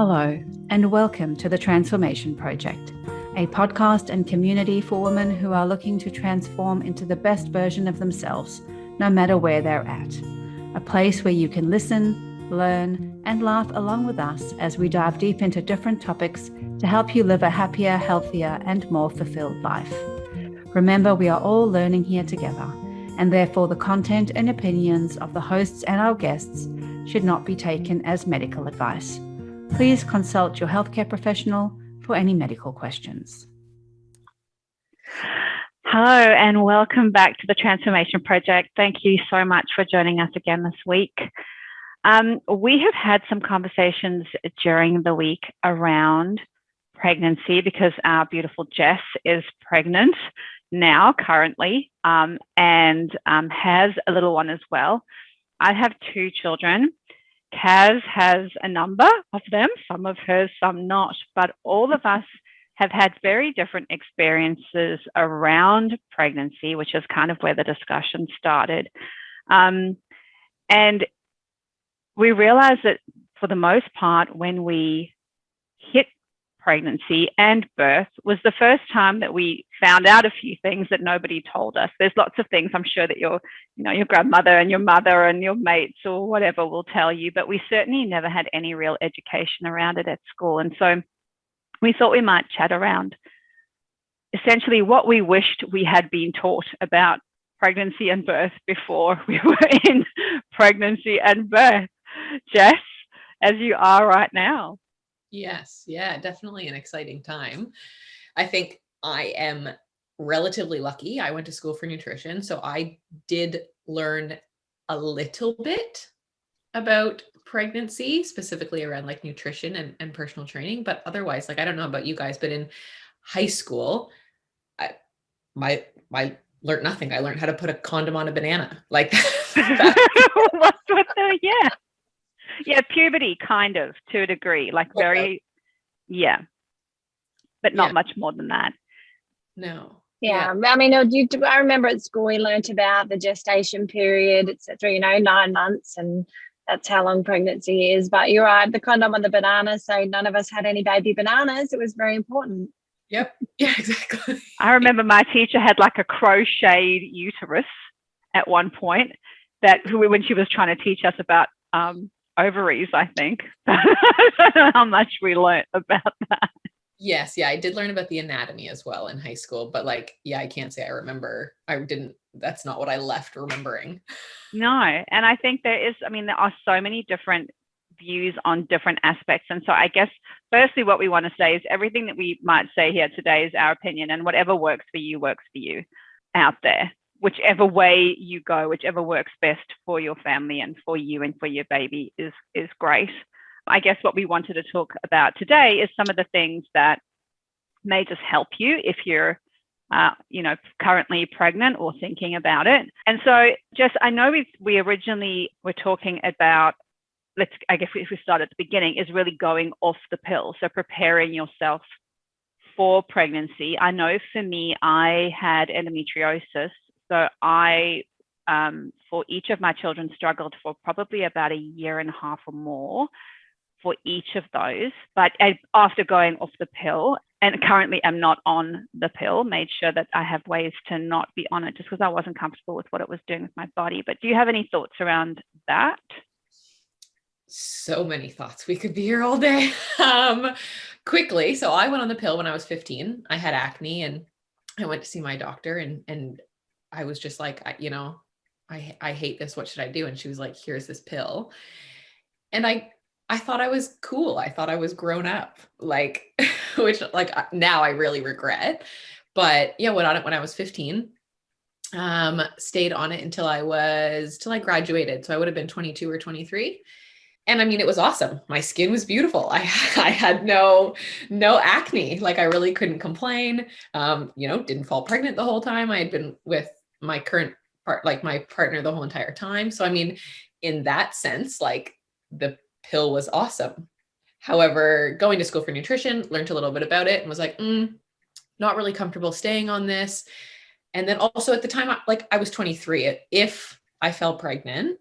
Hello, and welcome to the Transformation Project, a podcast and community for women who are looking to transform into the best version of themselves, no matter where they're at. A place where you can listen, learn, and laugh along with us as we dive deep into different topics to help you live a happier, healthier, and more fulfilled life. Remember, we are all learning here together, and therefore the content and opinions of the hosts and our guests should not be taken as medical advice. Please consult your healthcare professional for any medical questions. Hello and welcome back to the Transformation Project. Thank you so much for joining us again this week. We have had some conversations during the week around pregnancy because our beautiful Jess is pregnant now currently and has a little one as well. I have two children. Kaz has a number of them, some of hers, some not, but all of us have had very different experiences around pregnancy, which is kind of where the discussion started. And we realized that for the most part, when we hit pregnancy and birth was the first time that we found out a few things that nobody told us. There's lots of things I'm sure that your grandmother and your mother and your mates or whatever will tell you, but we certainly never had any real education around it at school. And so we thought we might chat around essentially what we wished we had been taught about pregnancy and birth before we were in pregnancy and birth. Jess, as you are right now. Yes. Yeah, definitely an exciting time. I think I am relatively lucky. I went to school for nutrition, so I did learn a little bit about pregnancy, specifically around like nutrition and personal training. But otherwise, like, I don't know about you guys, but in high school, I learned nothing. I learned how to put a condom on a banana. Like Yeah, puberty kind of to a degree, like very, but not much more than that. No. Yeah. I mean, I remember at school we learnt about the gestation period, etc. 9 months, and that's how long pregnancy is. But you're right, the condom on the banana. So none of us had any baby bananas. It was very important. Yep. Yeah, exactly. I remember my teacher had like a crocheted uterus at one point when she was trying to teach us about ovaries, I think. I don't know how much we learned about that. Yes. Yeah. I did learn about the anatomy as well in high school, but like, yeah, I can't say I remember. That's not what I left remembering. No. And I think there are so many different views on different aspects. And so I guess firstly, what we want to say is everything that we might say here today is our opinion, and whatever works for you out there. Whichever way you go, whichever works best for your family and for you and for your baby is great. I guess what we wanted to talk about today is some of the things that may just help you if you're, currently pregnant or thinking about it. And so, Jess, I know we originally were talking about, if we start at the beginning, is really going off the pill. So preparing yourself for pregnancy. I know for me, I had endometriosis. So I, for each of my children, struggled for probably about a year and a half or more for each of those. But after going off the pill, and currently I'm not on the pill, made sure that I have ways to not be on it just because I wasn't comfortable with what it was doing with my body. But do you have any thoughts around that? So many thoughts. We could be here all day. Quickly. So I went on the pill when I was 15. I had acne and I went to see my doctor and I was just like, I hate this. What should I do? And she was like, here's this pill. And I thought I was cool. I thought I was grown up, like, which like now I really regret. But yeah, went on it when I was 15, stayed on it until I graduated. So I would have been 22 or 23. And I mean, it was awesome. My skin was beautiful. I had no acne. Like I really couldn't complain. Didn't fall pregnant the whole time. I had been with my current my partner the whole entire time. So, I mean, in that sense, like the pill was awesome. However, going to school for nutrition, learned a little bit about it and was like, not really comfortable staying on this. And then also at the time, I was 23. If I fell pregnant,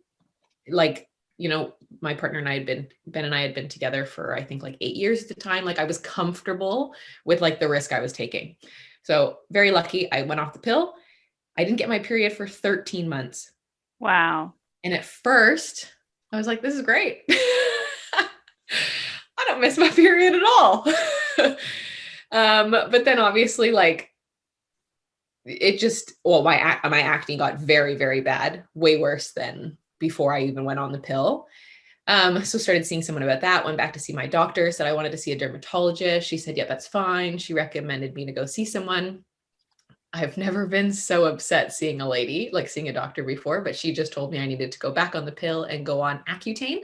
like, my partner and Ben and I had been together for, I think like 8 years at the time. Like I was comfortable with like the risk I was taking. So very lucky. I went off the pill. I didn't get my period for 13 months. Wow. And at first I was like, this is great. I don't miss my period at all. But then obviously like it just, well, my acne got very, very bad, way worse than before I even went on the pill. So started seeing someone about that, went back to see my doctor, said I wanted to see a dermatologist. She said, yeah, that's fine. She recommended me to go see someone. I've never been so upset seeing a lady, like seeing a doctor before, but she just told me I needed to go back on the pill and go on Accutane.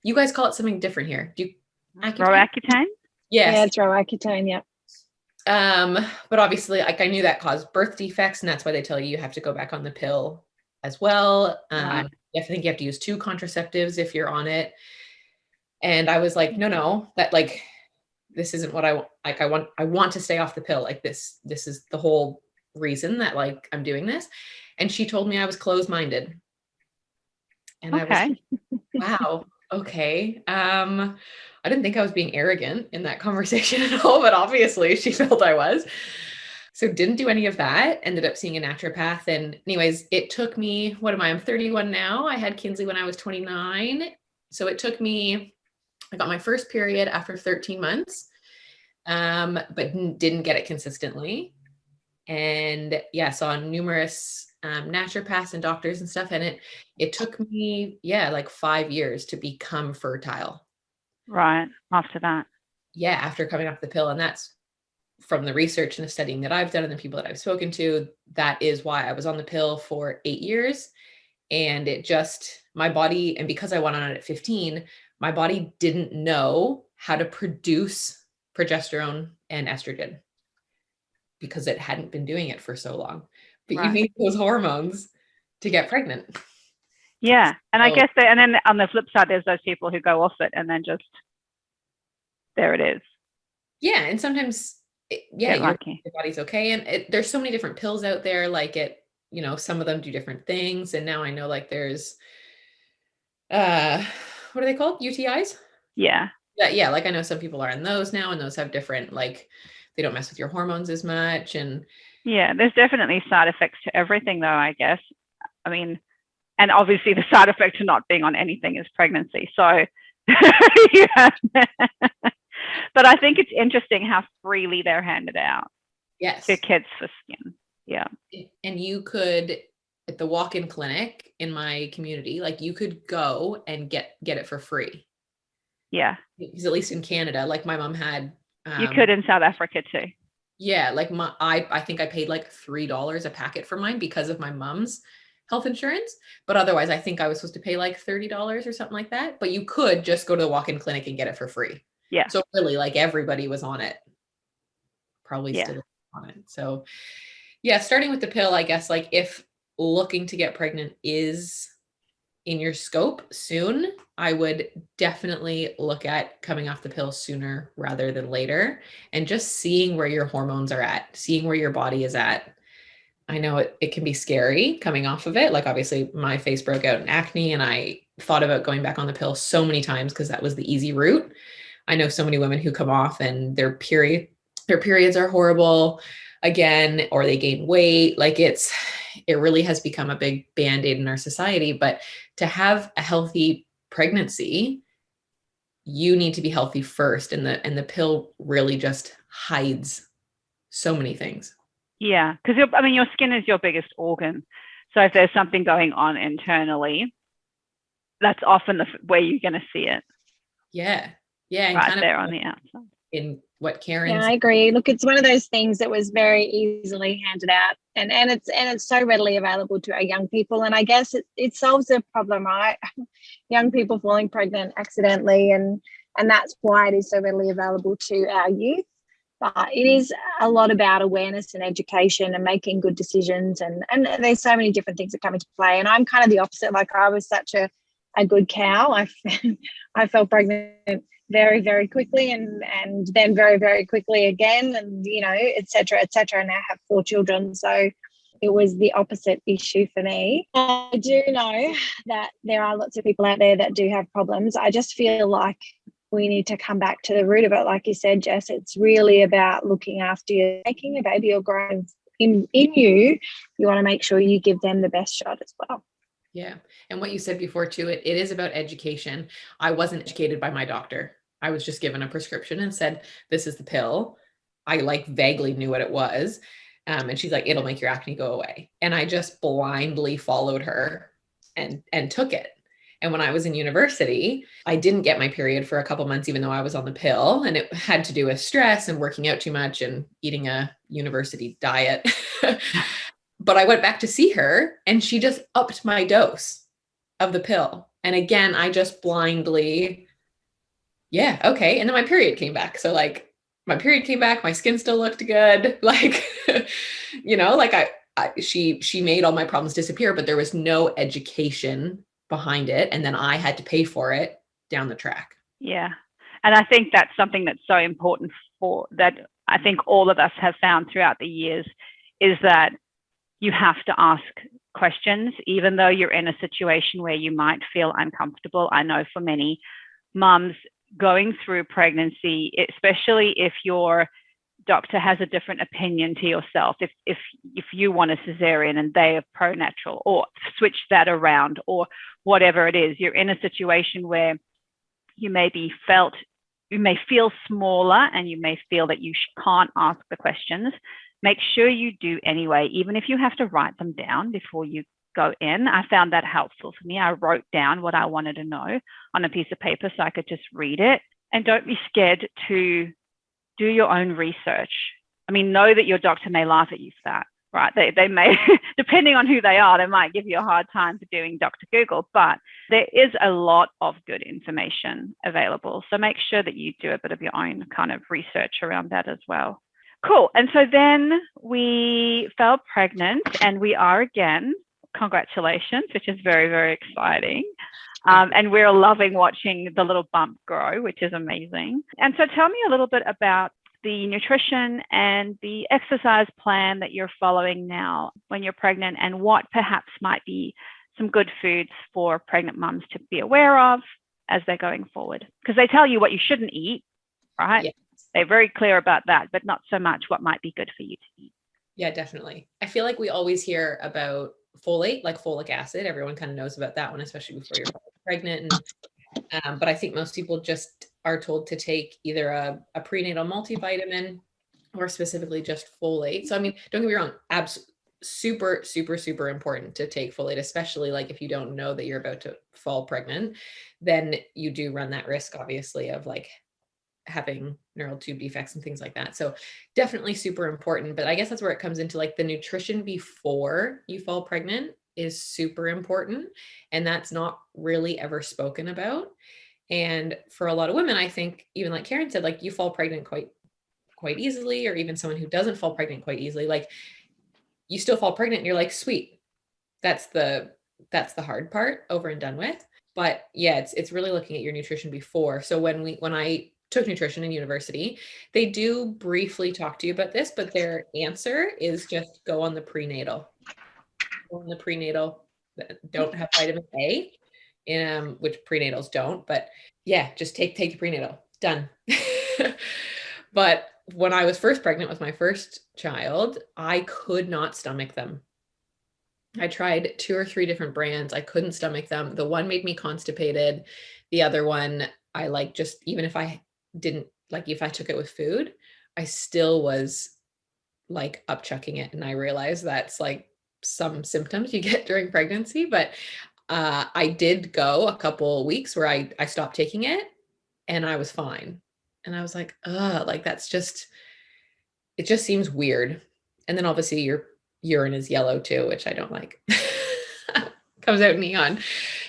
You guys call it something different here. Do you Roaccutane? Yes. Yeah, it's Roaccutane, yeah. But obviously like I knew that caused birth defects, and that's why they tell you have to go back on the pill as well. Right. I think you have to use 2 contraceptives if you're on it. And I was like, no, that like, this isn't what I want. Like, I want to stay off the pill. Like this is the whole reason that like I'm doing this. And she told me I was closed-minded. And Okay. I was, wow, okay. I didn't think I was being arrogant in that conversation at all, but obviously she felt I was. So didn't do any of that. Ended up seeing a naturopath. And anyways, it took me, I'm 31 now. I had Kinsley when I was 29. So it took me, I got my first period after 13 months, but didn't get it consistently. And yeah, saw numerous naturopaths and doctors and stuff. And it took me, like 5 years to become fertile. Right. After that. Yeah. After coming off the pill. And that's from the research and the studying that I've done and the people that I've spoken to. That is why I was on the pill for 8 years. And it just, my body, and because I went on it at 15, my body didn't know how to produce progesterone and estrogen because it hadn't been doing it for so long. But Right. you need those hormones to get pregnant. Yeah. And I guess and then on the flip side, there's those people who go off it and then just, there it is. Yeah. And sometimes, your body's okay. And there's so many different pills out there. Like some of them do different things. And now I know like there's, what are they called? UTIs? Yeah. Yeah. Like I know some people are in those now, and those have different, like they don't mess with your hormones as much. And yeah, there's definitely side effects to everything though, I guess. I mean, and obviously the side effect to not being on anything is pregnancy. So yeah. But I think it's interesting how freely they're handed out. Yes. To kids for skin. Yeah. And you could, at the walk-in clinic in my community, like you could go and get it for free. Yeah. Because at least in Canada, like my mom had. You could in South Africa too. Yeah. Like I think I paid like $3 a packet for mine because of my mom's health insurance. But otherwise, I think I was supposed to pay like $30 or something like that. But you could just go to the walk-in clinic and get it for free. Yeah. So really like everybody was on it. Probably still on it. So yeah, starting with the pill, I guess, like if looking to get pregnant is in your scope soon, I would definitely look at coming off the pill sooner rather than later, and just seeing where your hormones are at, seeing where your body is at. I know it can be scary coming off of it. Like obviously my face broke out in acne and I thought about going back on the pill so many times because that was the easy route. I know so many women who come off and their periods are horrible again, or they gain weight. Like it really has become a big band-aid in our society. But to have a healthy pregnancy, you need to be healthy first. And the pill really just hides so many things. Yeah. Because your skin is your biggest organ. So if there's something going on internally, that's often the way you're going to see it. Yeah. Yeah. Right kind there on the outside. In what Karen. Yeah, I agree. Look, it's one of those things that was very easily handed out, and it's so readily available to our young people. And I guess it solves a problem, right? Young people falling pregnant accidentally, and that's why it is so readily available to our youth. But it is a lot about awareness and education and making good decisions, and there's so many different things that come into play. And I'm kind of the opposite. Like I was such a good cow. I fell pregnant very, very quickly and then very, very quickly again, and et cetera, and I have 4 children. So it was the opposite issue for me. I do know that there are lots of people out there that do have problems. I just feel like we need to come back to the root of it. Like you said, Jess, it's really about looking after you. Making a baby or growing in you, you want to make sure you give them the best shot as well. Yeah. And what you said before too, it is about education. I wasn't educated by my doctor. I was just given a prescription and said, this is the pill. I like vaguely knew what it was. And she's like, it'll make your acne go away. And I just blindly followed her and took it. And when I was in university, I didn't get my period for a couple months, even though I was on the pill, and it had to do with stress and working out too much and eating a university diet. But I went back to see her and she just upped my dose of the pill. And again, I just blindly, yeah, okay. And then my period came back. So like my period came back, my skin still looked good. Like, like she made all my problems disappear, but there was no education behind it. And then I had to pay for it down the track. Yeah. And I think that's something that's so important that I think all of us have found throughout the years is that you have to ask questions, even though you're in a situation where you might feel uncomfortable. I know for many mums going through pregnancy, especially if your doctor has a different opinion to yourself, if you want a cesarean and they are pro-natural, or switch that around, or whatever it is, you're in a situation where you may feel smaller and you may feel that you can't ask the questions. Make sure you do anyway, even if you have to write them down before you go in. I found that helpful for me. I wrote down what I wanted to know on a piece of paper so I could just read it. And don't be scared to do your own research. I mean, know that your doctor may laugh at you for that, right? They may, depending on who they are, they might give you a hard time for doing Dr. Google, but there is a lot of good information available. So make sure that you do a bit of your own kind of research around that as well. Cool. And so then we fell pregnant and we are again. Congratulations, which is very, very exciting. And we're loving watching the little bump grow, which is amazing. And so tell me a little bit about the nutrition and the exercise plan that you're following now when you're pregnant, and what perhaps might be some good foods for pregnant mums to be aware of as they're going forward. Because they tell you what you shouldn't eat, right? Yeah. They're very clear about that, but not so much what might be good for you to eat. Yeah, definitely. I feel like we always hear about folate, like folic acid. Everyone kind of knows about that one, especially before you're pregnant. And, but I think most people just are told to take either a prenatal multivitamin or specifically just folate. So, I mean, don't get me wrong, super, super, super important to take folate, especially like if you don't know that you're about to fall pregnant, then you do run that risk, obviously, of like having neural tube defects and things like that. So definitely super important. But I guess that's where it comes into like the nutrition before you fall pregnant is super important. And that's not really ever spoken about. And for a lot of women, I think even like Karen said, like you fall pregnant quite easily, or even someone who doesn't fall pregnant quite easily, like you still fall pregnant and you're like, sweet, that's the hard part over and done with. But yeah, it's really looking at your nutrition before. So when I took nutrition in university, they do briefly talk to you about this, but their answer is just go on the prenatal. Go on the prenatal, don't have vitamin A, which prenatals don't, but yeah, just take the prenatal, done. But when I was first pregnant with my first child, I could not stomach them. I tried 2 or 3 different brands. I couldn't stomach them. The one made me constipated. The other one, I like just, even if I didn't, like if I took it with food, I still was like upchucking it. And I realized that's like some symptoms you get during pregnancy, but I did go a couple weeks where I stopped taking it and I was fine. And I was like, like that's just, it just seems weird. And then obviously your urine is yellow too, which I don't like. Comes out neon.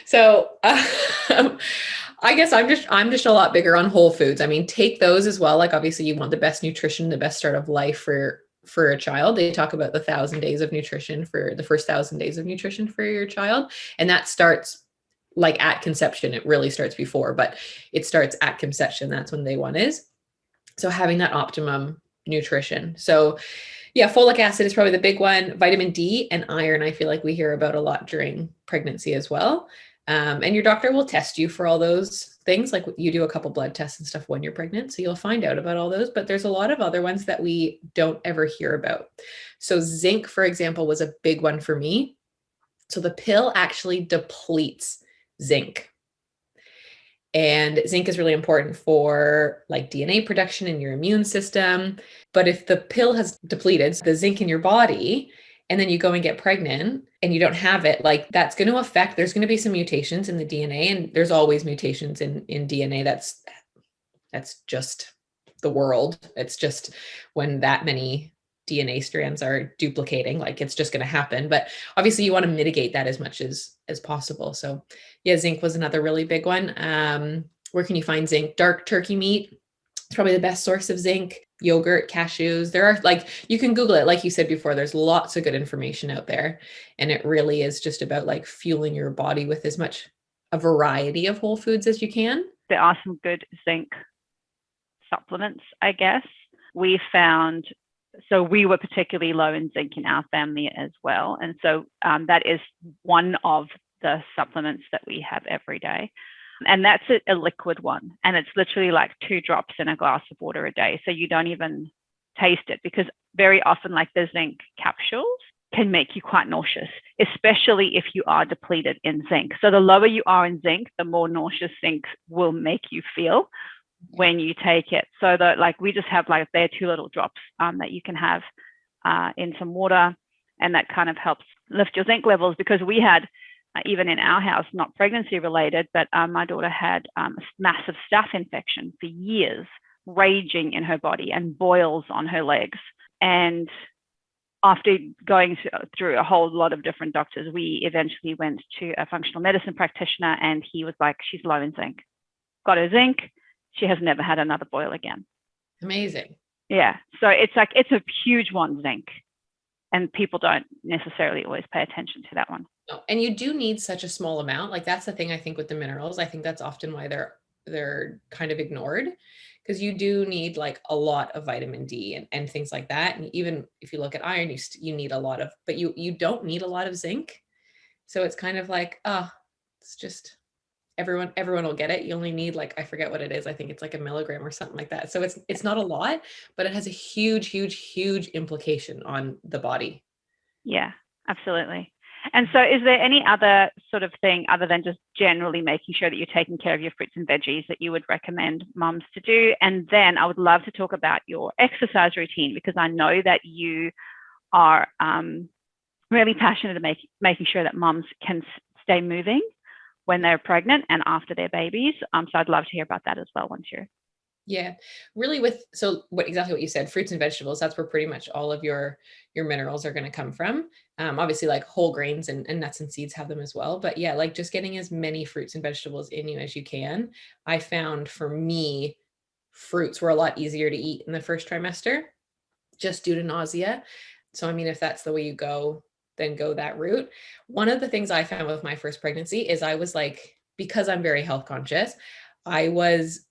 So I guess I'm just a lot bigger on whole foods. I mean, take those as well. Like obviously you want the best nutrition, the best start of life for a child. They talk about the 1,000 days of nutrition for the first 1,000 days of nutrition for your child. And that starts like at conception. It really starts before, but it starts at conception. That's when day 1 is. So having that optimum nutrition. So Yeah, folic acid is probably the big one. Vitamin D and iron, I feel like we hear about a lot during pregnancy as well. And your doctor will test you for all those things. Like you do a couple blood tests and stuff when you're pregnant. So you'll find out about all those, but there's a lot of other ones that we don't ever hear about. So zinc, for example, was a big one for me. So the pill actually depletes zinc. And zinc is really important for like DNA production in your immune system. But if the pill has depleted the zinc in your body, and then you go and get pregnant and you don't have it, like that's going to affect, there's going to be some mutations in the DNA, and there's always mutations in DNA. That's just the world. It's just when that many DNA strands are duplicating, like it's just going to happen. But obviously you want to mitigate that as much as possible. So yeah, zinc was another really big one. Where can you find zinc? Dark turkey meat. It's probably the best source of zinc. Yogurt, cashews. There are, like, you can Google it. Like you said before, there's lots of good information out there. And it really is just about like fueling your body with as much a variety of whole foods as you can. There are some good zinc supplements, I guess. We found, so we were particularly low in zinc in our family as well. And so that is one of the supplements that we have every day. And that's a liquid one. And it's literally like 2 drops in a glass of water a day. So you don't even taste it, because very often like the zinc capsules can make you quite nauseous, especially if you are depleted in zinc. So the lower you are in zinc, the more nauseous zinc will make you feel when you take it. So that, like, we just have like, they're 2 little drops that you can have in some water, and that kind of helps lift your zinc levels. Because we had, even in our house, not pregnancy related, but my daughter had a massive staph infection for years, raging in her body and boils on her legs. And after going through a whole lot of different doctors, we eventually went to a functional medicine practitioner, and he was like, she's low in zinc. Got her zinc. She has never had another boil again. Amazing. Yeah. So it's like, it's a huge one, zinc. And people don't necessarily always pay attention to that one. No. And you do need such a small amount. Like that's the thing I think with the minerals. I think that's often why they're kind of ignored, because you do need like a lot of vitamin D and things like that. And even if you look at iron, you need a lot of, but you don't need a lot of zinc. So it's kind of like, it's just everyone will get it. You only need, like, I forget what it is. I think it's like a milligram or something like that. So it's not a lot, but it has a huge implication on the body. Yeah, absolutely. And so is there any other sort of thing other than just generally making sure that you're taking care of your fruits and veggies that you would recommend mums to do? And then I would love to talk about your exercise routine, because I know that you are really passionate about making sure that mums can stay moving when they're pregnant and after their babies. So I'd love to hear about that as well once you're. Yeah, really exactly what you said, fruits and vegetables, that's where pretty much all of your minerals are going to come from. Obviously like whole grains and nuts and seeds have them as well. But yeah, like just getting as many fruits and vegetables in you as you can. I found for me, fruits were a lot easier to eat in the first trimester just due to nausea. So, I mean, if that's the way you go, then go that route. One of the things I found with my first pregnancy is I was like, because I'm very health conscious, I was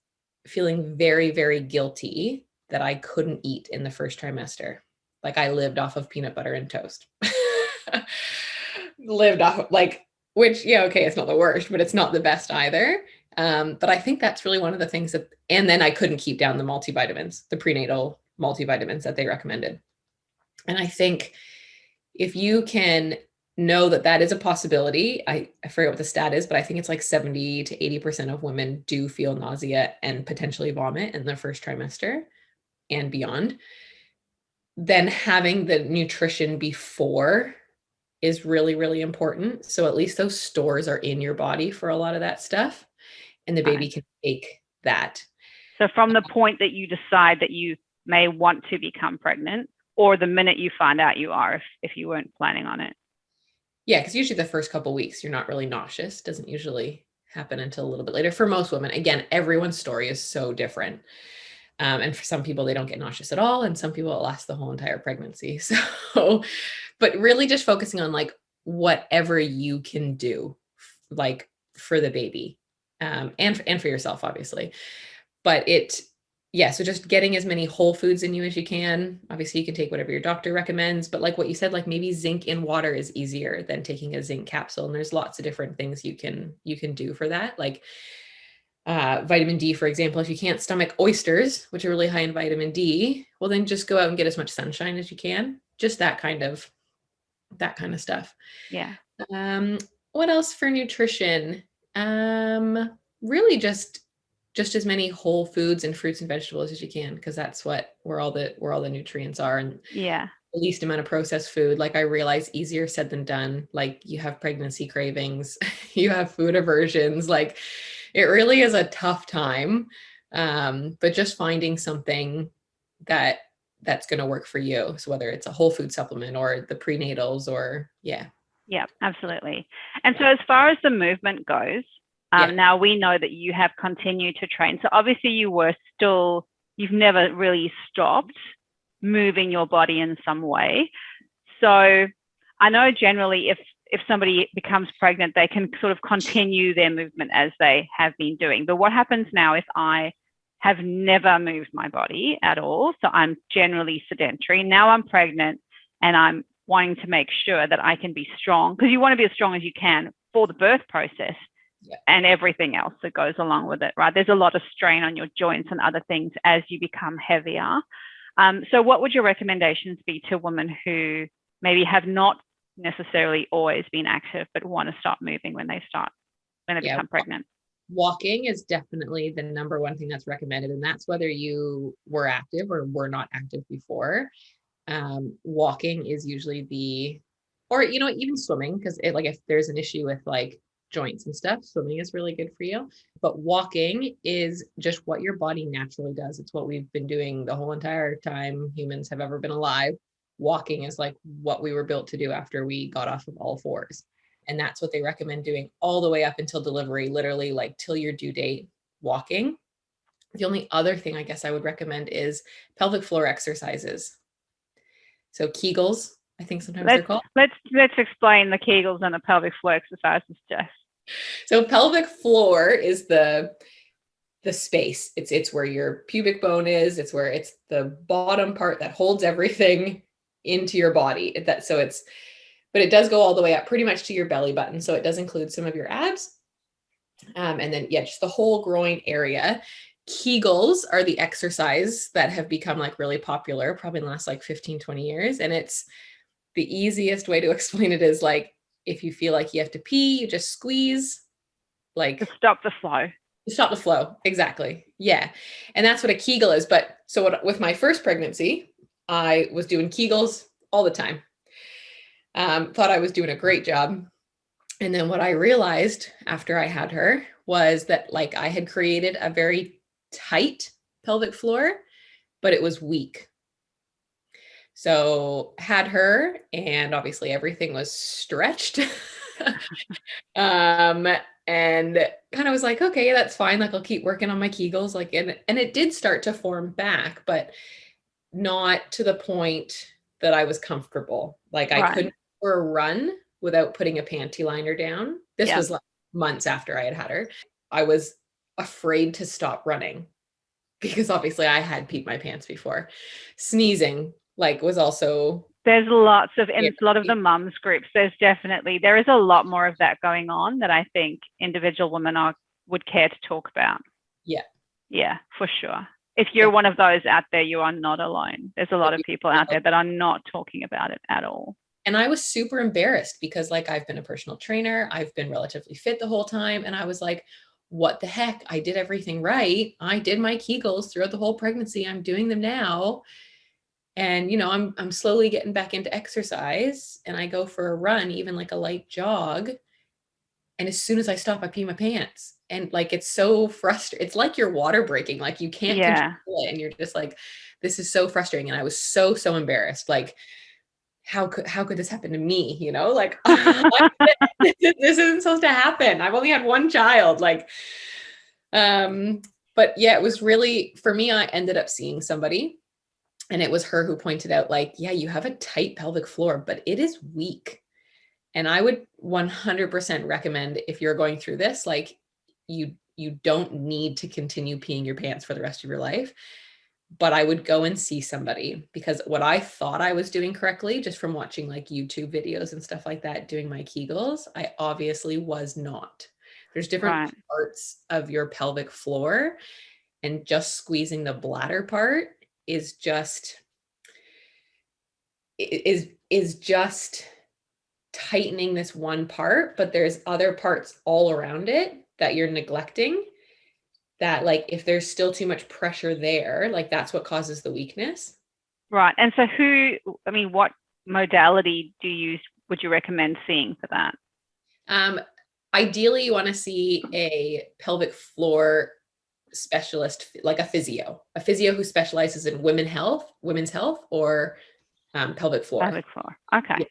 feeling very, very guilty that I couldn't eat in the first trimester. Like I lived off of peanut butter and toast. Lived off of, like, which, yeah, okay, it's not the worst, but it's not the best either. But I think that's really one of the things that, and then I couldn't keep down the multivitamins, the prenatal multivitamins that they recommended. And I think if you can know that that is a possibility, I forget what the stat is, but I think it's like 70 to 80% of women do feel nausea and potentially vomit in the first trimester and beyond. Then having the nutrition before is really, really important. So at least those stores are in your body for a lot of that stuff, and the baby can take that. So from the point that you decide that you may want to become pregnant, or the minute you find out you are, if you weren't planning on it. Yeah, because usually the first couple of weeks, you're not really nauseous. Doesn't usually happen until a little bit later. For most women, again, everyone's story is so different. And for some people, they don't get nauseous at all. And some people, it lasts the whole entire pregnancy. So, but really just focusing on like whatever you can do, like for the baby, and for yourself, obviously. But yeah, so just getting as many whole foods in you as you can. Obviously, you can take whatever your doctor recommends, but like what you said, like maybe zinc in water is easier than taking a zinc capsule. And there's lots of different things you can do for that. Like vitamin D, for example, if you can't stomach oysters, which are really high in vitamin D, well, then just go out and get as much sunshine as you can. Just that kind of stuff. Yeah. What else for nutrition? Really just as many whole foods and fruits and vegetables as you can, because that's where all the nutrients are, and Yeah. the least amount of processed food. Like I realize easier said than done. Like you have pregnancy cravings, you have food aversions, like it really is a tough time. But just finding something that's going to work for you. So whether it's a whole food supplement or the prenatals or yeah. Yeah, absolutely. And so as far as the movement goes, now we know that you have continued to train. So obviously you've never really stopped moving your body in some way. So I know generally if somebody becomes pregnant, they can sort of continue their movement as they have been doing. But what happens now if I have never moved my body at all? So I'm generally sedentary. Now I'm pregnant and I'm wanting to make sure that I can be strong, because you want to be as strong as you can for the birth process. And everything else that goes along with it, right? There's a lot of strain on your joints and other things as you become heavier. So what would your recommendations be to women who maybe have not necessarily always been active, but want to start moving when they become pregnant? Walking is definitely the number one thing that's recommended. And that's whether you were active or were not active before. Walking is usually or, even swimming, because like if there's an issue with like joints and stuff, swimming is really good for you. But walking is just what your body naturally does. It's what we've been doing the whole entire time humans have ever been alive. Walking is like what we were built to do after we got off of all fours. And that's what they recommend doing all the way up until delivery, literally like till your due date, walking. The only other thing I guess I would recommend is pelvic floor exercises. So Kegels, I think sometimes they're called. Let's explain the Kegels and the pelvic floor exercises, Jess. So pelvic floor is the space. It's where your pubic bone is. It's where it's the bottom part that holds everything into your body. But it does go all the way up pretty much to your belly button. So it does include some of your abs. And then just the whole groin area. Kegels are the exercise that have become like really popular, probably in the last like 15, 20 years. And it's the easiest way to explain it is like, if you feel like you have to pee, you just squeeze, like to stop the flow. Stop the flow. Exactly. Yeah. And that's what a Kegel is. But with my first pregnancy, I was doing Kegels all the time. Thought I was doing a great job. And then what I realized after I had her was that like I had created a very tight pelvic floor, but it was weak. So had her, and obviously everything was stretched. And kind of was like, okay, that's fine. Like I'll keep working on my Kegels. Like, and it did start to form back, but not to the point that I was comfortable. Like I couldn't go for a run without putting a panty liner down. This was like months after I had her. I was afraid to stop running because obviously I had peed my pants before. Sneezing like was also. There's lots of, in a lot of the mums groups, there is a lot more of that going on that I think individual women would care to talk about. Yeah. Yeah, for sure. If you're one of those out there, you are not alone. There's a lot of people out there that are not talking about it at all. And I was super embarrassed because like I've been a personal trainer. I've been relatively fit the whole time. And I was like, what the heck? I did everything right. I did my Kegels throughout the whole pregnancy. I'm doing them now. And, I'm slowly getting back into exercise, and I go for a run, even like a light jog. And as soon as I stop, I pee my pants. And like, it's so frustrating. It's like your water breaking, like you can't control it. And you're just like, this is so frustrating. And I was so, so embarrassed. Like, how could this happen to me? Like, this isn't supposed to happen. I've only had one child. Like, but yeah, it was really, for me, I ended up seeing somebody. And it was her who pointed out like, yeah, you have a tight pelvic floor, but it is weak. And I would 100% recommend if you're going through this, like you you don't need to continue peeing your pants for the rest of your life. But I would go and see somebody, because what I thought I was doing correctly, just from watching like YouTube videos and stuff like that, doing my Kegels, I obviously was not. There's different parts of your pelvic floor, and just squeezing the bladder part is just tightening this one part, but there's other parts all around it that you're neglecting, that like if there's still too much pressure there, like that's what causes the weakness. Right. And so what modality would you recommend seeing for that? Ideally you want to see a pelvic floor specialist, like a physio who specializes in women's health, or pelvic floor. Pelvic floor. Okay.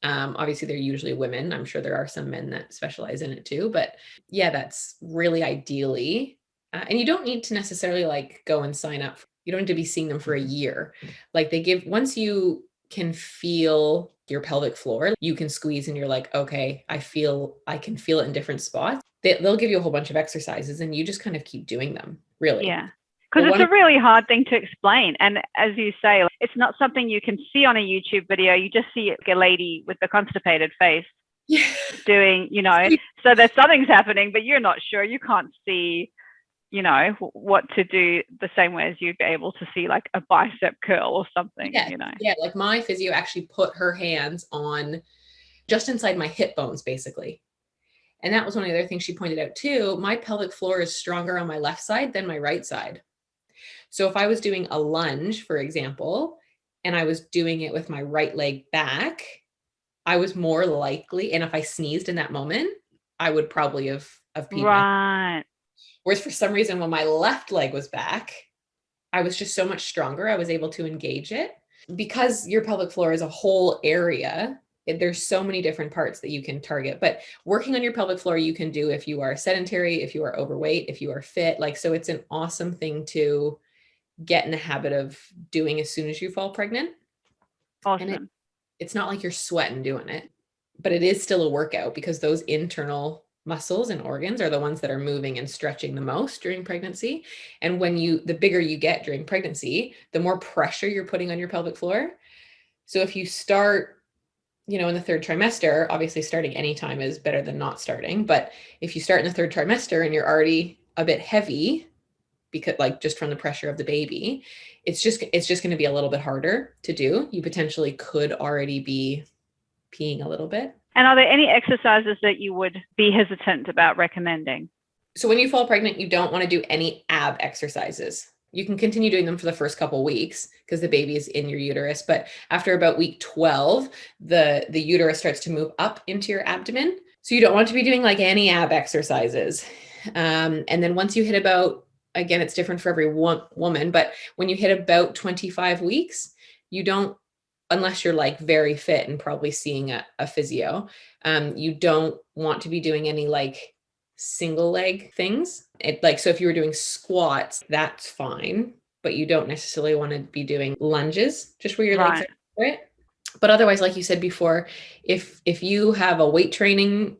Yeah. Obviously they're usually women. I'm sure there are some men that specialize in it too, but yeah, that's really ideally. And you don't need to necessarily like go and sign up. You don't need to be seeing them for a year. Like once you can feel your pelvic floor, you can squeeze and you're like, okay, I can feel it in different spots. They'll give you a whole bunch of exercises and you just kind of keep doing them, really. Yeah. Because it's a really hard thing to explain. And as you say, it's not something you can see on a YouTube video. You just see a lady with a constipated face doing, so that something's happening, but you're not sure. You can't see, what to do the same way as you'd be able to see like a bicep curl or something, Yeah, like my physio actually put her hands on just inside my hip bones, basically. And that was one of the other things she pointed out too. My pelvic floor is stronger on my left side than my right side. So if I was doing a lunge, for example, and I was doing it with my right leg back, I was more likely, and if I sneezed in that moment, I would probably have peed. Right. Whereas for some reason, when my left leg was back, I was just so much stronger. I was able to engage it. Because your pelvic floor is a whole area, there's so many different parts that you can target. But working on your pelvic floor, you can do if you are sedentary, if you are overweight, if you are fit. Like, so it's an awesome thing to get in the habit of doing as soon as you fall pregnant. Awesome. And it's not like you're sweating doing it, but it is still a workout, because those internal muscles and organs are the ones that are moving and stretching the most during pregnancy. And the bigger you get during pregnancy, the more pressure you're putting on your pelvic floor. So if you start, in the third trimester, obviously starting anytime is better than not starting. But if you start in the third trimester and you're already a bit heavy, because like just from the pressure of the baby, it's just going to be a little bit harder to do. You potentially could already be peeing a little bit. And are there any exercises that you would be hesitant about recommending? So when you fall pregnant, you don't want to do any ab exercises. You can continue doing them for the first couple of weeks because the baby is in your uterus. But after about week 12, the uterus starts to move up into your abdomen. So you don't want to be doing like any ab exercises. And then once you hit about, again, it's different for every woman, but when you hit about 25 weeks, you don't, unless you're like very fit and probably seeing a physio, you don't want to be doing any like single leg things. So if you were doing squats, that's fine, but you don't necessarily want to be doing lunges, just where your legs are right. But otherwise, like you said before, if you have a weight training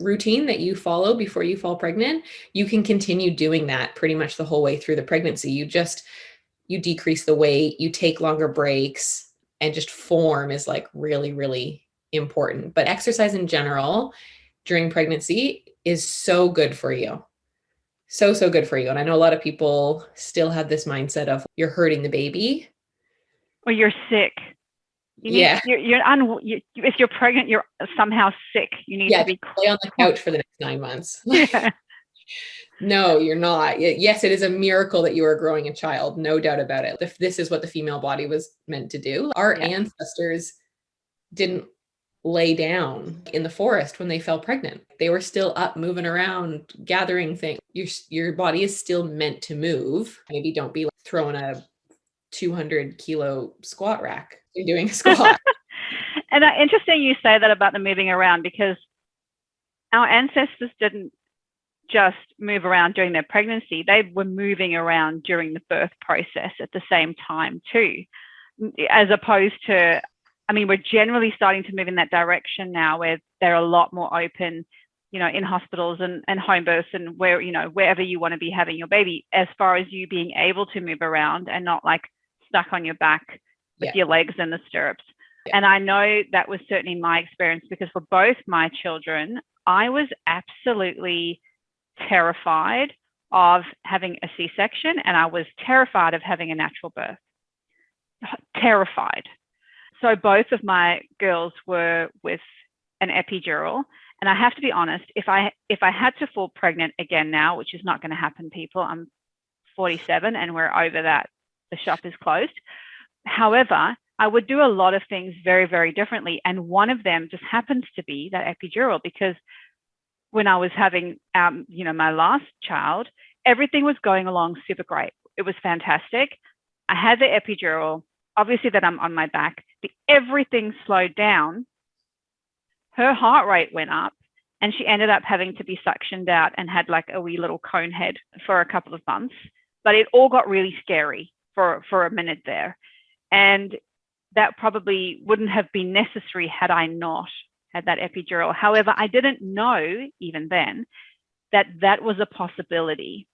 routine that you follow before you fall pregnant, you can continue doing that pretty much the whole way through the pregnancy. You decrease the weight, you take longer breaks, and just form is like really, really important. But exercise in general during pregnancy is so good for you. So good for you. And I know a lot of people still have this mindset of you're hurting the baby. Or you're sick. If you're pregnant, you're somehow sick. You need to be lay on the couch for the next 9 months. Yeah. No, you're not. Yes, it is a miracle that you are growing a child. No doubt about it. If this is what the female body was meant to do. Our ancestors didn't lay down in the forest when they fell pregnant. They were still up, moving around, gathering things. Your body is still meant to move. Maybe don't be like throwing a 200 kilo squat rack. You're doing a squat. And interesting you say that about the moving around, because our ancestors didn't just move around during their pregnancy. They were moving around during the birth process at the same time too, as opposed to, we're generally starting to move in that direction now, where they're a lot more open in hospitals and home births and wherever you want to be having your baby, as far as you being able to move around and not like stuck on your back with your legs in the stirrups. And I know that was certainly my experience, because for both my children, I was absolutely terrified of having a C-section, and I was terrified of having a natural birth. Terrified. So both of my girls were with an epidural. And I have to be honest, if I had to fall pregnant again now, which is not going to happen, people, I'm 47 and we're over that. The shop is closed. However, I would do a lot of things very, very differently. And one of them just happens to be that epidural, because when I was having, my last child, everything was going along super great. It was fantastic. I had the epidural, obviously that I'm on my back. Everything slowed down. Her heart rate went up, and she ended up having to be suctioned out and had like a wee little cone head for a couple of months. But it all got really scary for a minute there. And that probably wouldn't have been necessary had I not had that epidural. However, I didn't know even then that that was a possibility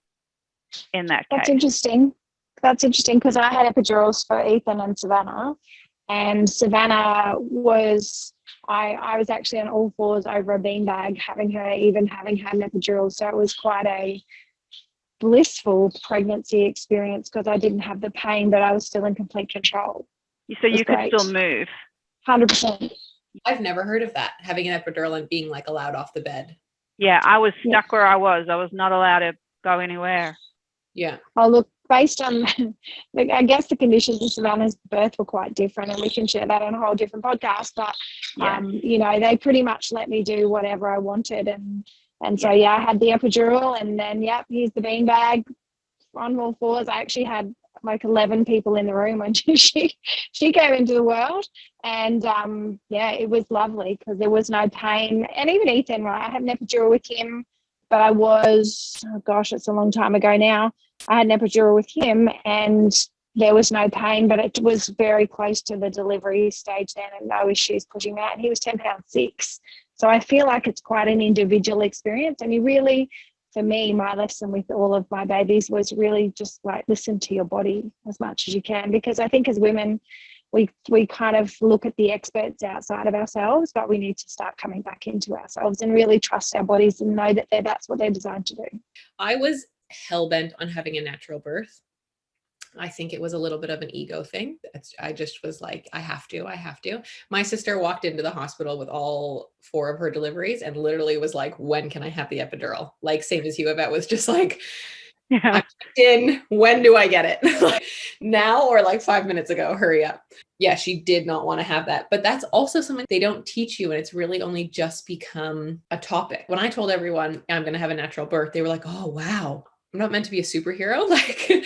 in that case. That's interesting because I had epidurals for Ethan and Savannah. And Savannah was, I was actually on all fours over a beanbag, having had an epidural. So it was quite a blissful pregnancy experience because I didn't have the pain, but I was still in complete control. So you could still move. 100%. I've never heard of that, having an epidural and being like allowed off the bed. Yeah, I was stuck where I was. I was not allowed to go anywhere. Yeah. Oh, look, based on, I guess the conditions of Savannah's birth were quite different, and we can share that on a whole different podcast. But, they pretty much let me do whatever I wanted. And so, I had the epidural, and then, here's the beanbag on all fours. I actually had like 11 people in the room when she came into the world. And, it was lovely because there was no pain. And even Ethan, right, I had an epidural with him, but I was, it's a long time ago now. I had an epidural with him and there was no pain, but it was very close to the delivery stage then and no issues pushing out. And he was 10 pounds 6. So I feel like it's quite an individual experience. And you really, for me, my lesson with all of my babies was really just like listen to your body as much as you can, because I think as women, we kind of look at the experts outside of ourselves, but we need to start coming back into ourselves and really trust our bodies and know that that's what they're designed to do. I was hell-bent on having a natural birth. I think it was a little bit of an ego thing. I just was like, I have to. My sister walked into the hospital with all 4 of her deliveries and literally was like, when can I have the epidural? Like same as you, Yvette, was just like, I'm in, when do I get it? Like, now or like 5 minutes ago, hurry up. Yeah, she did not want to have that. But that's also something they don't teach you. And it's really only just become a topic. When I told everyone I'm going to have a natural birth, they were like, oh, wow, I'm not meant to be a superhero. Like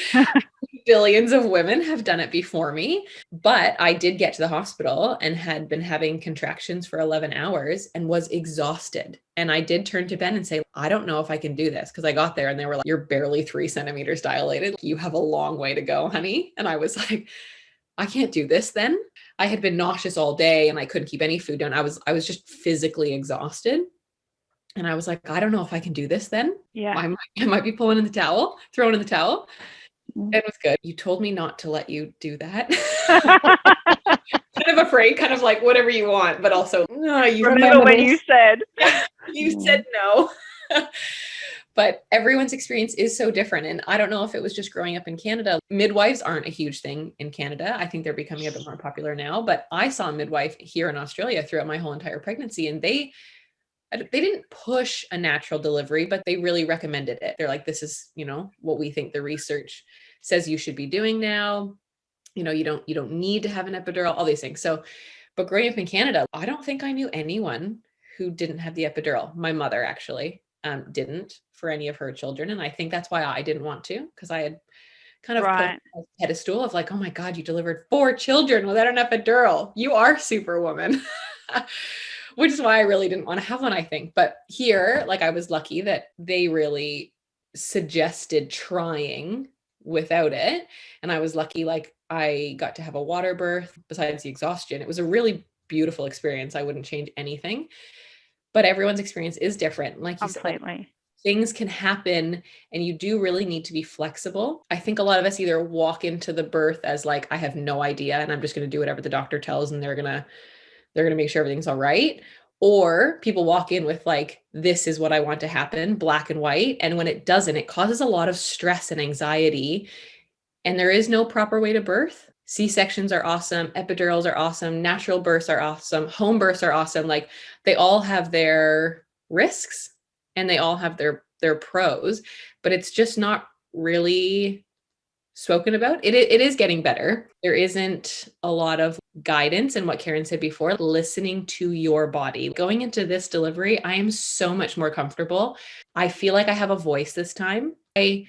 billions of women have done it before me. But I did get to the hospital and had been having contractions for 11 hours and was exhausted. And I did turn to Ben and say, I don't know if I can do this. Because I got there and they were like, you're barely 3 centimeters dilated. You have a long way to go, honey. And I was like, I can't do this then. I had been nauseous all day and I couldn't keep any food down. I was just physically exhausted. And I was like, I don't know if I can do this then. Yeah. I might be throwing in the towel. It was good. You told me not to let you do that. Kind of afraid, kind of like whatever you want, but also you remember when you said you said no. But everyone's experience is so different. And I don't know if it was just growing up in Canada. Midwives aren't a huge thing in Canada. I think they're becoming a bit more popular now, but I saw a midwife here in Australia throughout my whole entire pregnancy. And they didn't push a natural delivery, but they really recommended it. They're like, this is, what we think the research says you should be doing now. You don't need to have an epidural, all these things. So, but growing up in Canada, I don't think I knew anyone who didn't have the epidural. My mother actually didn't for any of her children. And I think that's why I didn't want to, because I had kind of put a pedestal of like, oh my God, you delivered 4 children without an epidural. You are superwoman. Which is why I really didn't want to have one, I think. But here, like I was lucky that they really suggested trying without it. And I was lucky, like I got to have a water birth besides the exhaustion. It was a really beautiful experience. I wouldn't change anything. but everyone's experience is different. Like you said, Completely. things can happen and you do really need to be flexible. I think a lot of us either walk into the birth as like, I have no idea and I'm just going to do whatever the doctor tells and they're going to make sure everything's all right. Or people walk in with like, this is what I want to happen, black and white. And when it doesn't, it causes a lot of stress and anxiety. And there is no proper way to birth. C-sections are awesome. Epidurals are awesome. Natural births are awesome. Home births are awesome. Like they all have their risks and they all have their pros, but it's just not really spoken about. It is getting better. There isn't a lot of guidance, and what Karen said before, listening to your body. Going into this delivery, I am so much more comfortable. I feel like I have a voice this time. I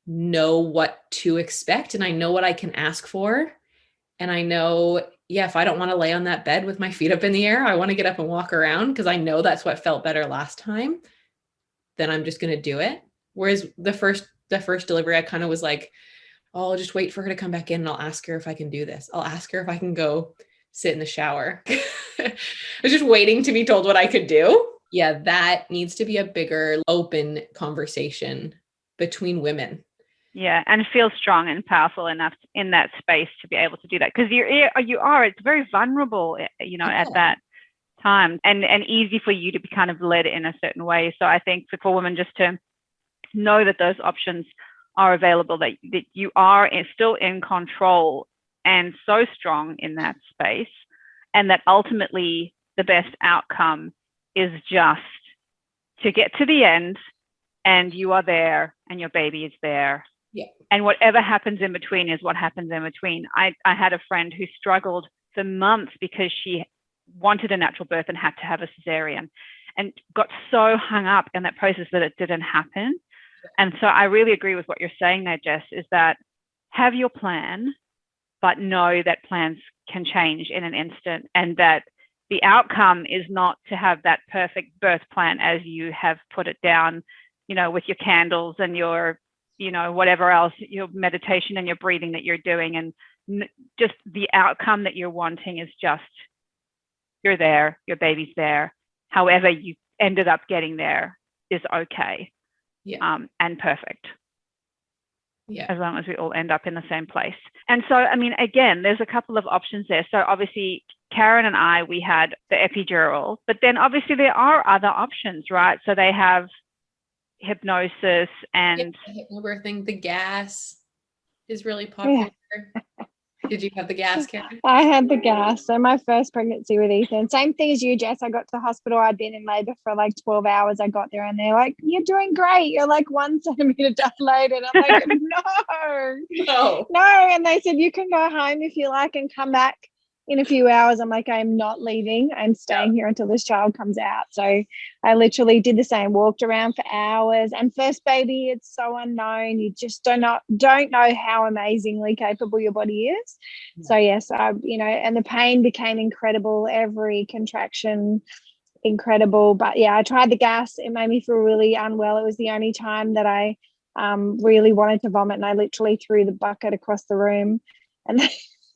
know what to expect and I know what I can ask for. And I know, yeah, if I don't want to lay on that bed with my feet up in the air, I want to get up and walk around because I know that's what felt better last time, then I'm just going to do it. Whereas the first delivery, I kind of was like, oh, I'll just wait for her to come back in and I'll ask her if I can do this. I'll ask her if I can go sit in the shower. I was just waiting to be told what I could do. Yeah, that needs to be a bigger open conversation between women. Yeah, and feel strong and powerful enough in that space to be able to do that, because it's very vulnerable, at that time, and easy for you to be kind of led in a certain way. So I think for women just to know that those options are available, that you are still in control and so strong in that space, and that ultimately the best outcome is just to get to the end and you are there and your baby is there. Yeah. And whatever happens in between is what happens in between. I had a friend who struggled for months because she wanted a natural birth and had to have a cesarean, and got so hung up in that process that it didn't happen. And so I really agree with what you're saying there, Jess, is that have your plan, but know that plans can change in an instant, and that the outcome is not to have that perfect birth plan as you have put it down, with your candles and your, whatever else, your meditation and your breathing that you're doing. And just the outcome that you're wanting is just, you're there, your baby's there. However you ended up getting there is okay. Yeah. And perfect. Yeah. As long as we all end up in the same place. And so, again, there's a couple of options there. So obviously, Karen and I, we had the epidural, but then obviously there are other options, right? So they have hypnosis and hypnobirthing. The gas is really popular. Yeah. Did you have the gas, Karen? I had the gas. So my first pregnancy with Ethan, same thing as you, Jess. I got to the hospital. I'd been in labor for like 12 hours. I got there and they're like, you're doing great. You're like 1 centimeter dilated. I'm like, no. And they said, you can go home if you like and come back in a few hours. I'm like, I'm not leaving. I'm staying here until this child comes out. So I literally did the same, walked around for hours. And first baby, it's so unknown. You just don't know how amazingly capable your body is. Yeah. So yes, and the pain became incredible. Every contraction, incredible. But yeah, I tried the gas. It made me feel really unwell. It was the only time that I really wanted to vomit, and I literally threw the bucket across the room, and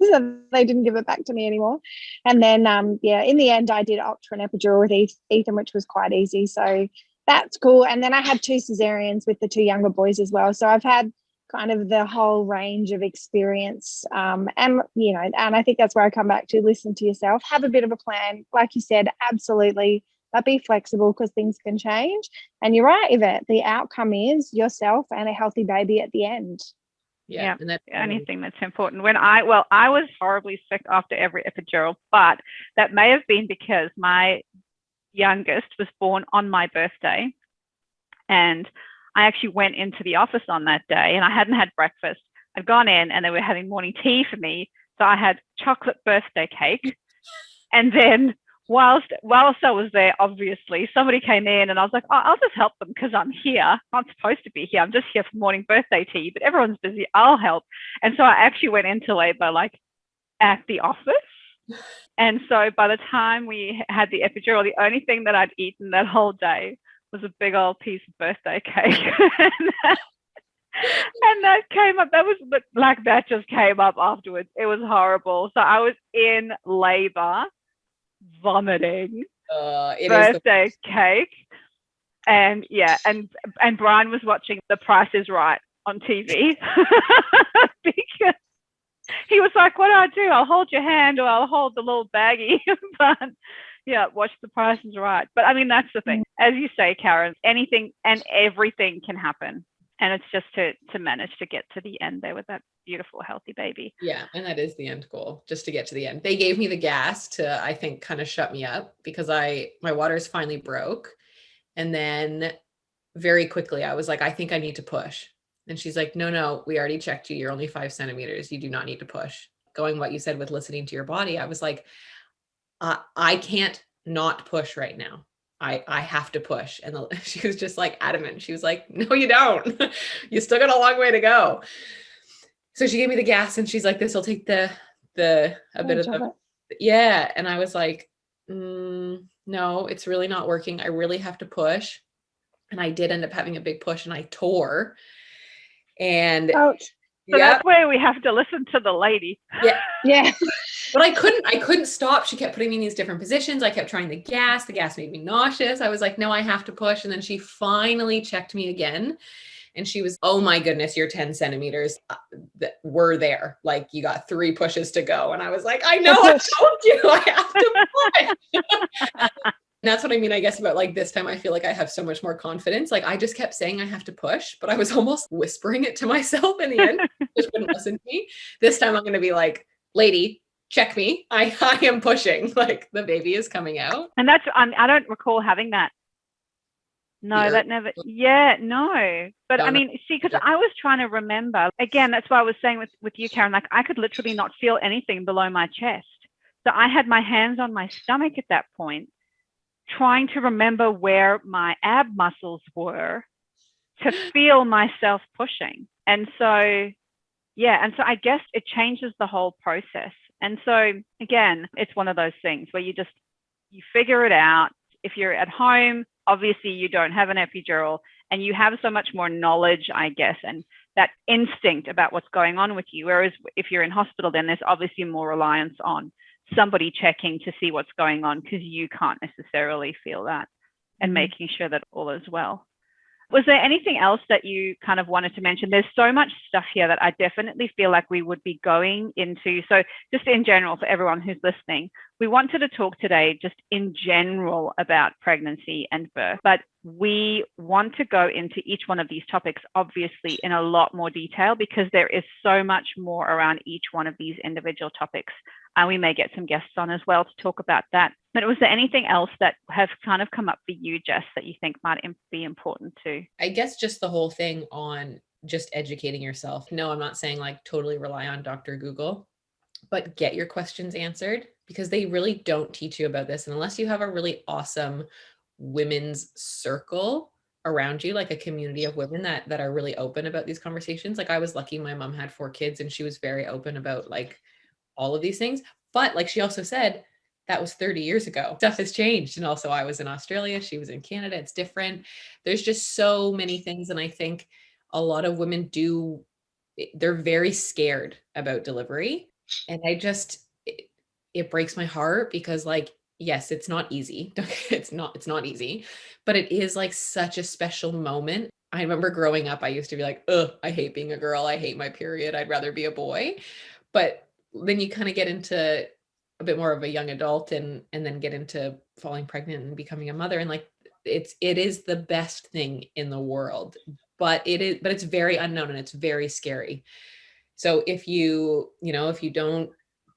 so they didn't give it back to me anymore. And then, in the end, I did opt for an epidural with Ethan, which was quite easy. So that's cool. And then I had 2 cesareans with the 2 younger boys as well. So I've had kind of the whole range of experience. And I think that's where I come back to: listen to yourself, have a bit of a plan. Like you said, absolutely, but be flexible because things can change. And you're right, Yvette, the outcome is yourself and a healthy baby at the end. Yeah, and that's anything that's important. I was horribly sick after every epidural, but that may have been because my youngest was born on my birthday, and I actually went into the office on that day, and I hadn't had breakfast. I'd gone in, and they were having morning tea for me, so I had chocolate birthday cake, and then whilst I was there, obviously, somebody came in and I was like, oh, I'll just help them because I'm here. I'm not supposed to be here. I'm just here for morning birthday tea, but everyone's busy. I'll help. And so I actually went into labor like at the office. And so by the time we had the epidural, the only thing that I'd eaten that whole day was a big old piece of birthday cake. And that came up. That just came up afterwards. It was horrible. So I was in labor, vomiting. It birthday cake. And yeah, and Brian was watching The Price is Right on TV because he was like, what do I do? I'll hold your hand or I'll hold the little baggie. But yeah, watch The Price is Right. But I mean, that's the thing. As you say, Karen, anything and everything can happen. And it's just to manage to get to the end there with that beautiful, healthy baby. Yeah. And that is the end goal, just to get to the end. They gave me the gas to, I think, kind of shut me up because my waters finally broke. And then very quickly, I was like, I think I need to push. And she's like, no, we already checked you. You're only 5 centimeters. You do not need to push. Going what you said with listening to your body, I was like, I can't not push right now. I have to push. And she was just like adamant. She was like, no, you don't. You still got a long way to go. So she gave me the gas and she's like, this will take a bit of the, yeah. And I was like, no, it's really not working. I really have to push. And I did end up having a big push and I tore. And ouch. So that's where we have to listen to the lady. Yeah. But I couldn't stop. She kept putting me in these different positions. I kept trying the gas. The gas made me nauseous. I was like, no, I have to push. And then she finally checked me again. And she was, oh my goodness, you're 10 centimeters. We're there. Like you got 3 pushes to go. And I was like, I know, I told you I have to push. And that's what I mean, I guess, about like this time, I feel like I have so much more confidence. Like I just kept saying I have to push, but I was almost whispering it to myself in the end. Just wouldn't listen to me. This time I'm going to be like, lady, check me. I am pushing. Like the baby is coming out. And that's, I don't recall having that. No, that never, no. But I mean, see, because I was trying to remember, again, that's why I was saying with you, Karen, like I could literally not feel anything below my chest. So I had my hands on my stomach at that point, trying to remember where my ab muscles were to feel myself pushing. And so, yeah. And so I guess it changes the whole process. And so again, it's one of those things where you figure it out. If you're at home, obviously you don't have an epidural and you have so much more knowledge, I guess, and that instinct about what's going on with you. Whereas if you're in hospital, then there's obviously more reliance on somebody checking to see what's going on because you can't necessarily feel that and making sure that all is well. Was there anything else that you kind of wanted to mention? There's so much stuff here that I definitely feel like we would be going into. So just in general, for everyone who's listening, we wanted to talk today just in general about pregnancy and birth, but we want to go into each one of these topics, obviously, in a lot more detail because there is so much more around each one of these individual topics. And we may get some guests on as well to talk about that. But was there anything else that has kind of come up for you, Jess, that you think might be important too? I guess just the whole thing on just educating yourself. No, I'm not saying like totally rely on Dr. Google, but get your questions answered because they really don't teach you about this. And unless you have a really awesome women's circle around you, like a community of women that are really open about these conversations. Like I was lucky my mom had 4 kids and she was very open about like all of these things. But like she also said, that was 30 years ago. Stuff has changed. And also I was in Australia, she was in Canada. It's different. There's just so many things. And I think a lot of women they're very scared about delivery. And it breaks my heart because like, yes, it's not easy. It's not easy, but it is like such a special moment. I remember growing up, I used to be like, I hate being a girl. I hate my period. I'd rather be a boy. But then you kind of get into a bit more of a young adult and then get into falling pregnant and becoming a mother. And like, it is the best thing in the world, but it's very unknown and it's very scary. So if you don't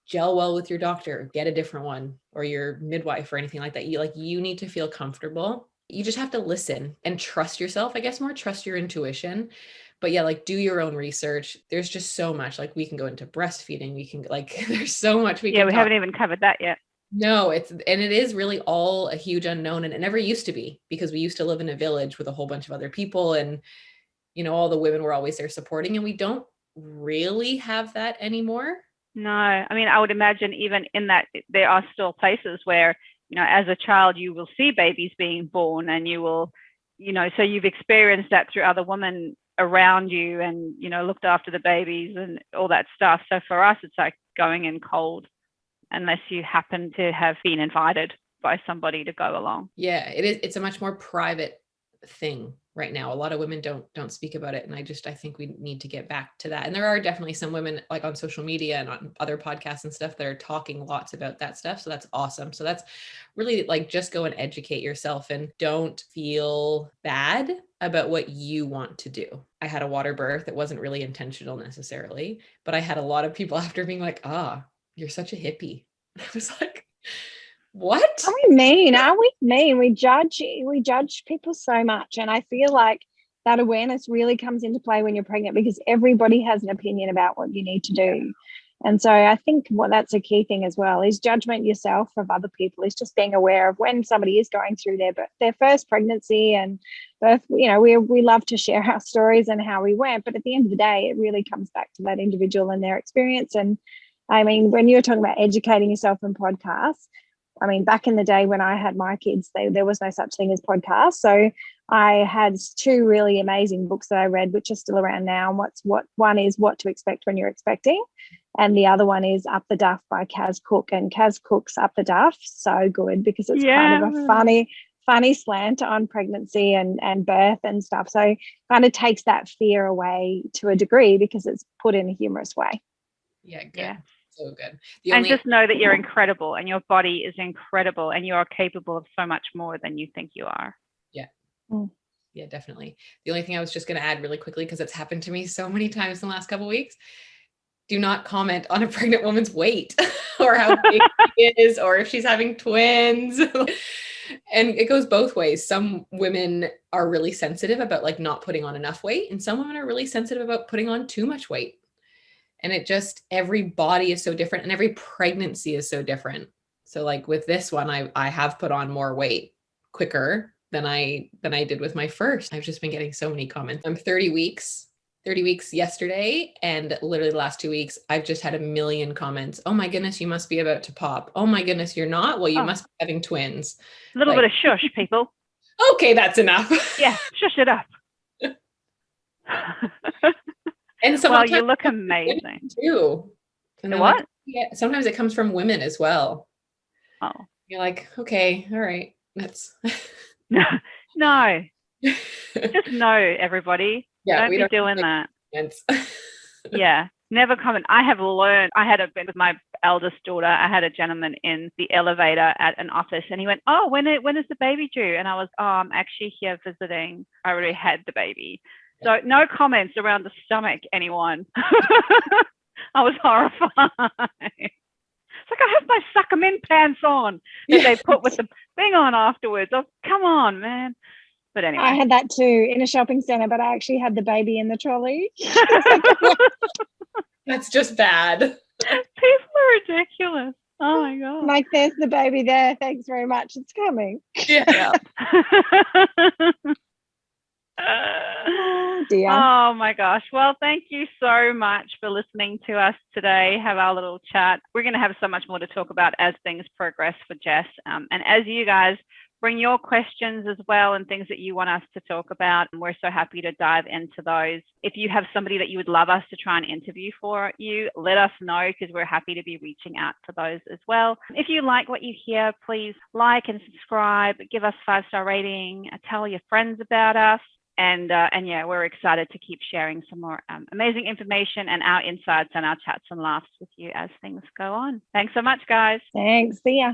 gel well with your doctor, get a different one or your midwife or anything like that. You need to feel comfortable. You just have to listen and trust yourself, I guess, more trust your intuition. But yeah, like do your own research. There's just so much, like we can go into breastfeeding. We can there's so much we haven't even covered that yet. No, it is really all a huge unknown. And it never used to be because we used to live in a village with a whole bunch of other people and, all the women were always there supporting and we don't really have that anymore. No, I mean, I would imagine even in that there are still places where, as a child, you will see babies being born and you will, so you've experienced that through other women around you and, looked after the babies and all that stuff. So for us, it's like going in cold unless you happen to have been invited. by somebody to go along. Yeah, it is. It's a much more private thing right now. A lot of women don't speak about it. And I think we need to get back to that. And there are definitely some women like on social media and on other podcasts and stuff that are talking lots about that stuff. So that's awesome. So that's really like, just go and educate yourself and don't feel bad about what you want to do. I had a water birth. It wasn't really intentional necessarily, but I had a lot of people after being like, you're such a hippie. I was like, what? Are we mean? Are we mean? We judge people so much. And I feel like that awareness really comes into play when you're pregnant, because everybody has an opinion about what you need to do. And so I think that's a key thing as well, is judgment yourself of other people, is just being aware of when somebody is going through their first pregnancy and birth. You know, we love to share our stories and how we went, but at the end of the day, it really comes back to that individual and their experience. And I mean, when you're talking about educating yourself in podcasts, I mean, back in the day when I had my kids, there was no such thing as podcasts. So I had 2 really amazing books that I read, which are still around now. And one is What to Expect When You're Expecting, and the other one is Up the Duff by Kaz Cook. And Kaz Cook's Up the Duff, so good, because it's kind of a funny slant on pregnancy and birth and stuff. So kind of takes that fear away to a degree, because it's put in a humorous way. Yeah, good. Yeah. So good. Just know that you're incredible and your body is incredible and you are capable of so much more than you think you are. Yeah. Yeah, definitely. The only thing I was just going to add really quickly, because it's happened to me so many times in the last couple of weeks, do not comment on a pregnant woman's weight or how big she is, or if she's having twins. And it goes both ways. Some women are really sensitive about like not putting on enough weight, and some women are really sensitive about putting on too much weight. And every body is so different, and every pregnancy is so different. So like with this one, I have put on more weight quicker than I did with my first. I've just been getting so many comments. I'm 30 weeks yesterday, and literally the last 2 weeks, I've just had a million comments. Oh my goodness, you must be about to pop. Oh my goodness, you're not? Well, you must be having twins. A little bit of shush, people. Okay, that's enough. Yeah, shush it up. And well, you look amazing too. And what? Like, yeah, sometimes it comes from women as well. Oh, you're like, okay, all right, that's no. Just know, everybody. Yeah, don't be doing that. Yeah, never comment. I have learned. I had been with my eldest daughter. I had a gentleman in the elevator at an office, and he went, "Oh, when is the baby due?" And I was, "Oh, I'm actually here visiting. I already had the baby." So no comments around the stomach, anyone. I was horrified. It's like, I have my suck 'em in pants on that they put with the thing on afterwards. Oh, come on, man. But anyway. I had that too in a shopping center, but I actually had the baby in the trolley. That's just bad. People are ridiculous. Oh my God. Like, there's the baby there. Thanks very much. It's coming. Yeah. Oh dear. Oh my gosh. Well, thank you so much for listening to us today. Have our little chat. We're going to have so much more to talk about as things progress for Jess. And as you guys bring your questions as well and things that you want us to talk about, and we're so happy to dive into those. If you have somebody that you would love us to try and interview for you, let us know, because we're happy to be reaching out to those as well. If you like what you hear, please like and subscribe, give us 5-star rating, tell your friends about us. And yeah, we're excited to keep sharing some more amazing information and our insights and our chats and laughs with you as things go on. Thanks so much, guys. Thanks. See ya.